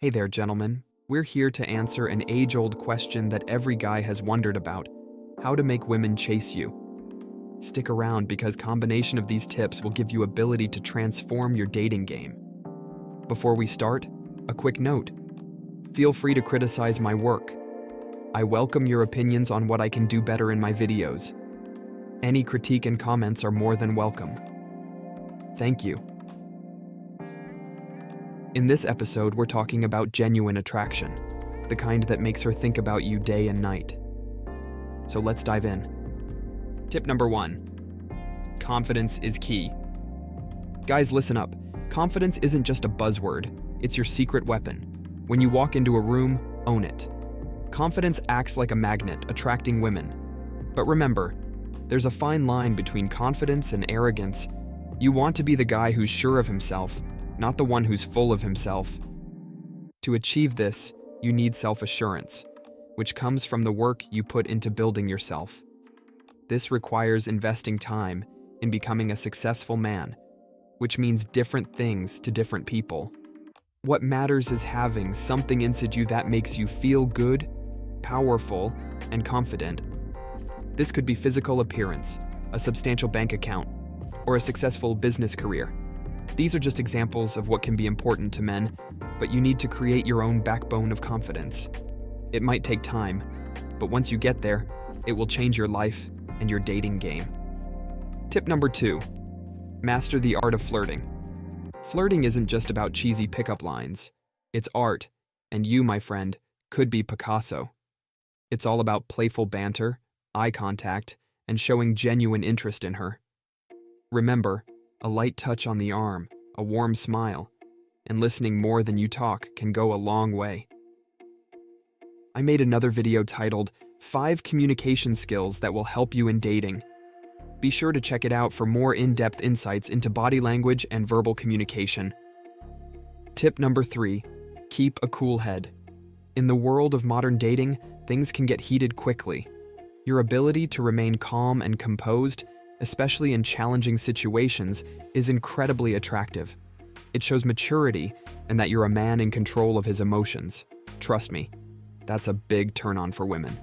Hey there, gentlemen. We're here to answer an age-old question that every guy has wondered about: how to make women chase you. Stick around because combination of these tips will give you ability to transform your dating game. Before we start, a quick note. Feel free to criticize my work. I welcome your opinions on what I can do better in my videos. Any critique and comments are more than welcome. Thank you. In this episode, we're talking about genuine attraction, the kind that makes her think about you day and night. So let's dive in. Tip number 1. Confidence is key. Guys, listen up. Confidence isn't just a buzzword, it's your secret weapon. When you walk into a room, own it. Confidence acts like a magnet, attracting women. But remember, there's a fine line between confidence and arrogance. You want to be the guy who's sure of himself, not the one who's full of himself. To achieve this, you need self-assurance, which comes from the work you put into building yourself. This requires investing time in becoming a successful man, which means different things to different people. What matters is having something inside you that makes you feel good, powerful, and confident. This could be physical appearance, a substantial bank account, or a successful business career. These are just examples of what can be important to men, but you need to create your own backbone of confidence. It might take time, but once you get there, it will change your life and your dating game. Tip number 2. Master the art of flirting. Flirting isn't just about cheesy pickup lines. It's art, and you, my friend, could be Picasso. It's all about playful banter, eye contact, and showing genuine interest in her. Remember, a light touch on the arm, a warm smile, and listening more than you talk can go a long way. I made another video titled 5 Communication Skills That Will Help You in Dating. Be sure to check it out for more in-depth insights into body language and verbal communication. Tip number 3. Keep a cool head. In the world of modern dating, things can get heated quickly. Your ability to remain calm and composed, especially in challenging situations, is incredibly attractive. It shows maturity and that you're a man in control of his emotions. Trust me, that's a big turn-on for women.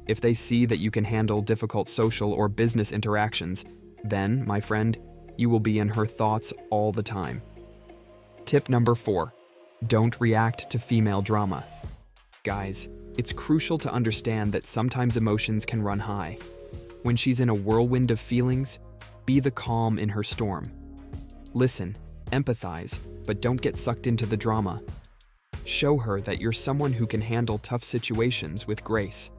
If they see that you can handle difficult social or business interactions, then, my friend, you will be in her thoughts all the time. Tip number 4. Don't react to female drama. Guys, it's crucial to understand that sometimes emotions can run high. When she's in a whirlwind of feelings, be the calm in her storm. Listen, empathize, but don't get sucked into the drama. Show her that you're someone who can handle tough situations with grace.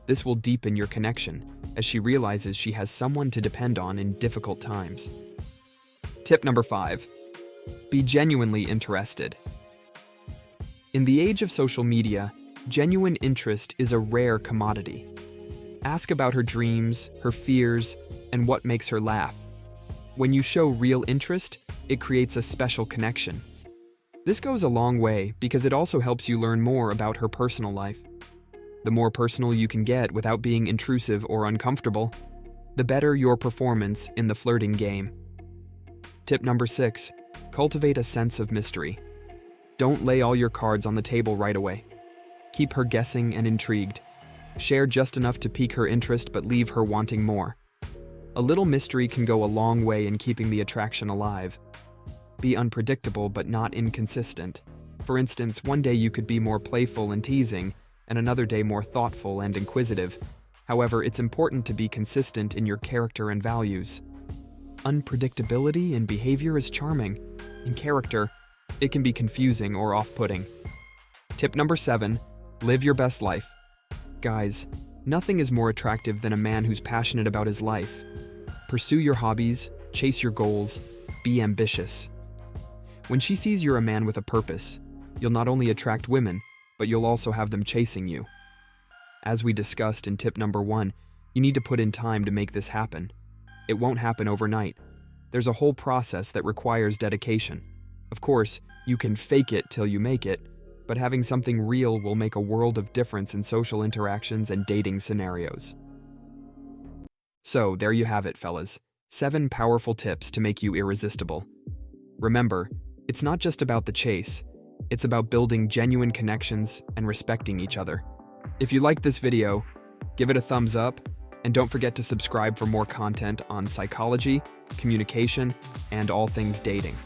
This will deepen your connection, as she realizes she has someone to depend on in difficult times. Tip number 5. Be genuinely interested. In the age of social media, genuine interest is a rare commodity. Ask about her dreams, her fears, and what makes her laugh. When you show real interest, it creates a special connection. This goes a long way because it also helps you learn more about her personal life. The more personal you can get without being intrusive or uncomfortable, the better your performance in the flirting game. Tip number 6. Cultivate a sense of mystery. Don't lay all your cards on the table right away. Keep her guessing and intrigued. Share just enough to pique her interest but leave her wanting more. A little mystery can go a long way in keeping the attraction alive. Be unpredictable but not inconsistent. For instance, one day you could be more playful and teasing, and another day more thoughtful and inquisitive. However, it's important to be consistent in your character and values. Unpredictability in behavior is charming. In character, it can be confusing or off-putting. Tip number 7. Live your best life. Guys, nothing is more attractive than a man who's passionate about his life. Pursue your hobbies, chase your goals, be ambitious. When she sees you're a man with a purpose, you'll not only attract women, but you'll also have them chasing you. As we discussed in tip number 1, you need to put in time to make this happen. It won't happen overnight. There's a whole process that requires dedication. Of course, you can fake it till you make it, but having something real will make a world of difference in social interactions and dating scenarios. So, there you have it, fellas. 7 powerful tips to make you irresistible. Remember, it's not just about the chase. It's about building genuine connections and respecting each other. If you liked this video, give it a thumbs up, and don't forget to subscribe for more content on psychology, communication, and all things dating.